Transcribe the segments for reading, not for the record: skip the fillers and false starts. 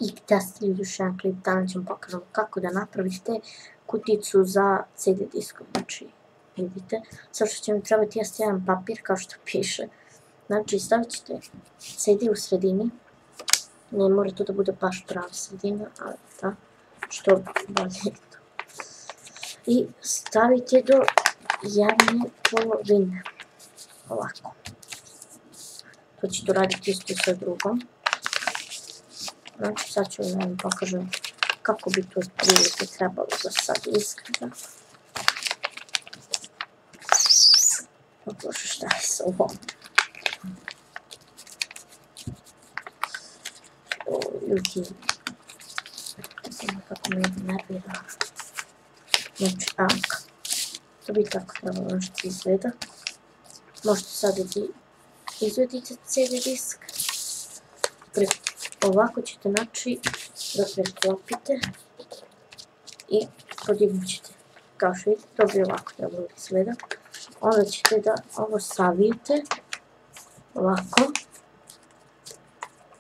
I testili još jedan klip, danas ćemo pokazati kako da napravite kuticu za CD diskom. Znači, vidite, sad što će mi trebati jeste jedan papir kao što piše. Znači, stavit ćete CD u sredini, ne mora to da bude baš prava sredina, ali da, što bolje to. I stavite do jedne polovine, ovako. To ćete raditi isto sa drugom. Znači, sad ću vam pokažem kako bi to prilike trebalo da sad izgleda. O Bože, šta je sa ovom? O, ljudi, kako me nervira. Znači, to bi tako trebalo nešto izgleda. Možete sad da izvedite CD disk. Ovako ćete, znači, da preklopite i podignut ćete. Kao što vidite, to bi ovako trebalo da izgleda. Onda ćete da ovo savijete, ovako.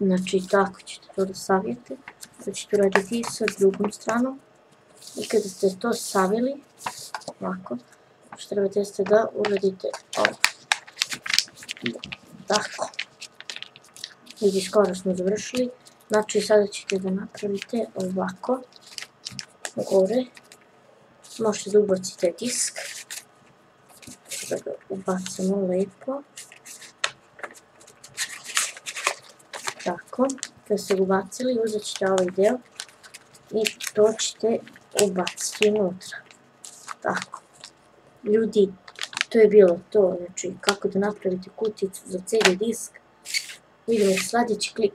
Znači, tako ćete to da savijete. Sad ćete uraditi sa drugom stranom. I kada ste to savili, ovako, što trebate jeste da uradite ovo. Tako. Vidi, skoro smo završili. Znači, sada ćete da napravite ovako, gore. Možete da ubacite disk. Da ga ubacimo lepo. Tako, kada ste ga ubacili, uzet ćete ovaj deo i to ćete ubaciti unutra. Tako. Ljudi, to je bilo to, znači kako da napravite kuticu za CD disk. Vidimo u sljedeći klip.